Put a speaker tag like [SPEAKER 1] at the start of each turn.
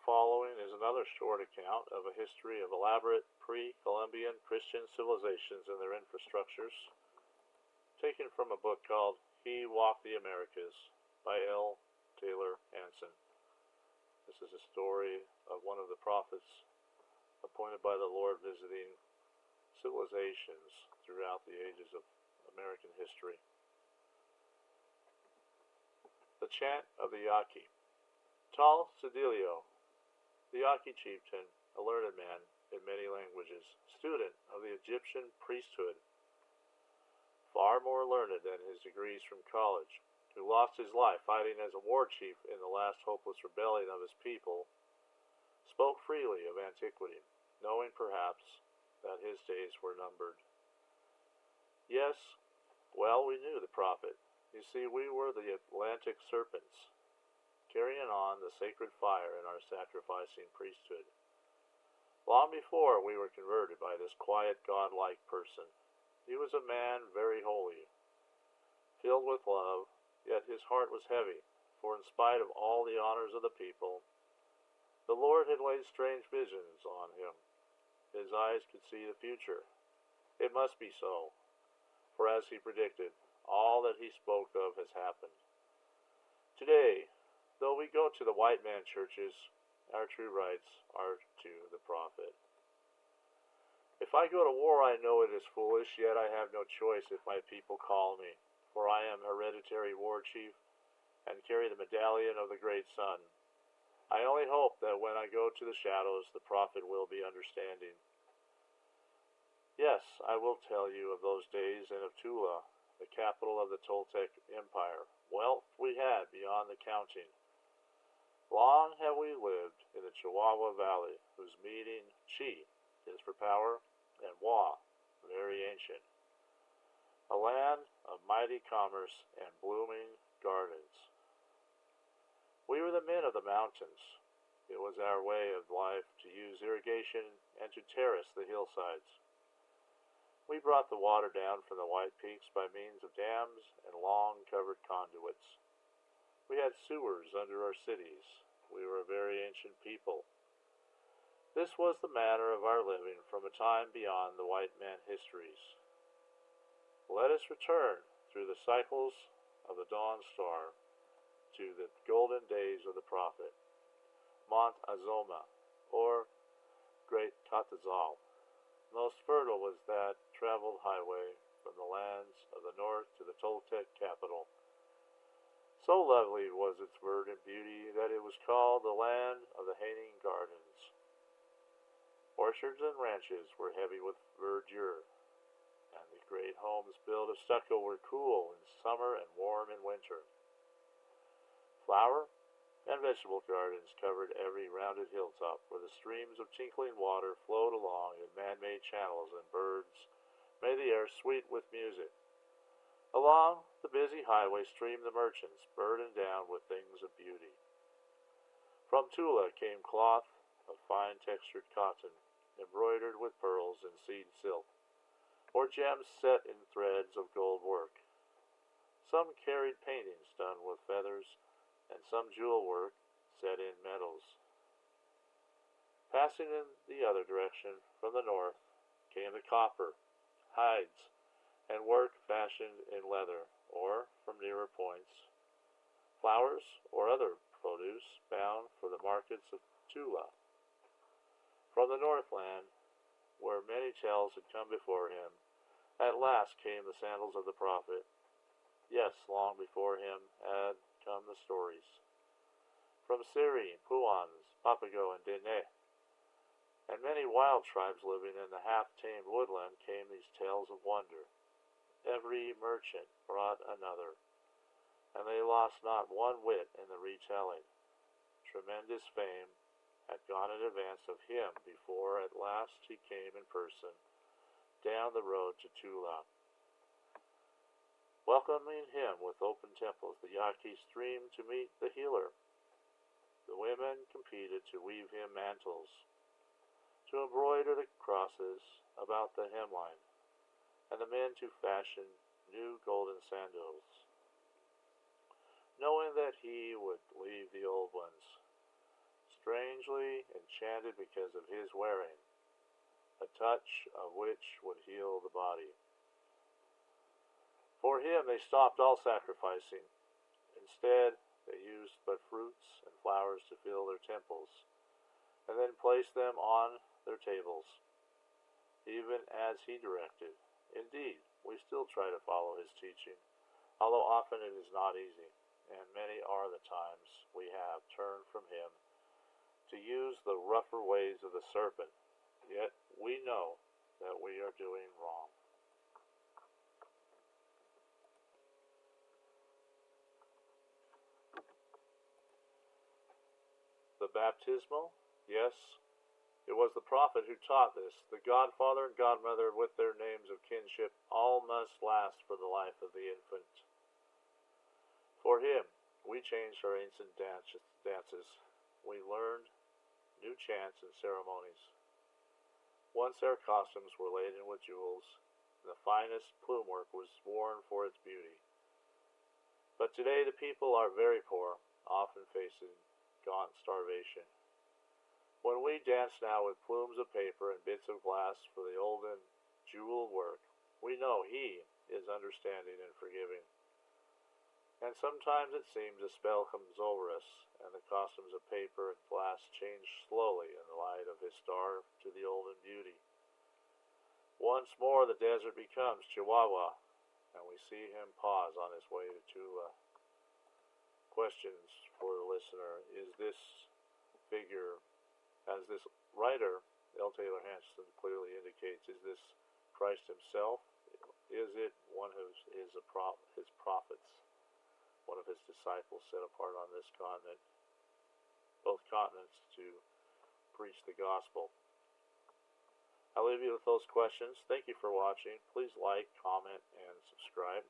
[SPEAKER 1] following is another short account of a history of elaborate pre-Columbian Christian civilizations and their infrastructures, taken from a book called He Walked the Americas by L. Taylor Hanson. This is a story of one of the prophets appointed by the Lord visiting civilizations throughout the ages of American history. The Chant of the Yaqui. Tal Cedilio, the Yaqui chieftain, a learned man in many languages, student of the Egyptian priesthood, far more learned than his degrees from college, who lost his life fighting as a war chief in the last hopeless rebellion of his people, spoke freely of antiquity, knowing perhaps that his days were numbered. Yes, well we knew the prophet. You see, we were the Atlantic serpents, carrying on the sacred fire in our sacrificing priesthood. Long before we were converted by this quiet, godlike person, he was a man very holy, filled with love, yet his heart was heavy, for in spite of all the honors of the people, the Lord had laid strange visions on him. His eyes could see the future. It must be so, for as he predicted, all that he spoke of has happened. Today, though we go to the white man churches, our true rights are to the prophet. If I go to war, I know it is foolish, yet I have no choice if my people call me, for I am hereditary war chief and carry the medallion of the great sun. I only hope that when I go to the shadows, the prophet will be understanding. Yes, I will tell you of those days and of Tula, the capital of the Toltec Empire. Wealth we had beyond the counting. Long have we lived in the Chihuahua Valley, whose meaning Chi is for power, and Wa, very ancient. A land of mighty commerce and blooming gardens. We were the men of the mountains. It was our way of life to use irrigation and to terrace the hillsides. We brought the water down from the White Peaks by means of dams and long covered conduits. We had sewers under our cities. We were a very ancient people. This was the manner of our living from a time beyond the white man histories. Let us return through the cycles of the dawn star to the golden days of the prophet, Mount Azoma, or Great Tatazal. Most fertile was that traveled highway from the lands of the north to the Toltec capital. So lovely was its verdant beauty that it was called the land of the hanging gardens. Orchards and ranches were heavy with verdure, and the great homes built of stucco were cool in summer and warm in winter. Flower and vegetable gardens covered every rounded hilltop, where the streams of tinkling water flowed along in man-made channels, and birds made the air sweet with music. Along the busy highway streamed the merchants, burdened down with things of beauty. From Tula came cloth of fine-textured cotton, embroidered with pearls and seed silk, or gems set in threads of gold work. Some carried paintings done with feathers, and some jewel work set in metals. Passing in the other direction, from the north, came the copper, hides, and work fashioned in leather, or, from nearer points, flowers or other produce bound for the markets of Tula. From the northland, where many tales had come before him, at last came the sandals of the prophet. Yes, long before him had come the stories. From Siri, Puans, Papago, and Dene, and many wild tribes living in the half-tamed woodland, came these tales of wonder. Every merchant brought another, and they lost not one whit in the retelling. Tremendous fame had gone in advance of him before at last he came in person down the road to Tula. Welcoming him with open temples, the Yaqui streamed to meet the healer. The women competed to weave him mantles, to embroider the crosses about the hemline, and the men to fashion new golden sandals. Knowing that he would leave the old ones, strange strangely enchanted because of his wearing, a touch of which would heal the body. For him they stopped all sacrificing. Instead, they used but fruits and flowers to fill their temples, and then placed them on their tables, even as he directed. Indeed, we still try to follow his teaching, although often it is not easy, and many are the times we have turned from him to use the rougher ways of the serpent, yet we know that we are doing wrong. The baptismal? Yes, it was the prophet who taught this. The godfather and godmother, with their names of kinship, all must last for the life of the infant. For him, we changed our ancient dances. We learned new chants and ceremonies. Once our costumes were laden with jewels, and the finest plume work was worn for its beauty. But today the people are very poor, often facing gaunt starvation. When we dance now with plumes of paper and bits of glass for the olden jewel work, we know he is understanding and forgiving. And sometimes it seems a spell comes over us, and the costumes of paper and glass change slowly in the light of his star to the olden beauty. Once more the desert becomes Chihuahua, and we see him pause on his way to Tula. Questions for the listener. Is this figure, as this writer, L. Taylor Hanson, clearly indicates, is this Christ himself? Is it one of his prophets, one of his disciples set apart on this continent, both continents, to preach the gospel? I'll leave you with those questions. Thank you for watching. Please like, comment, and subscribe.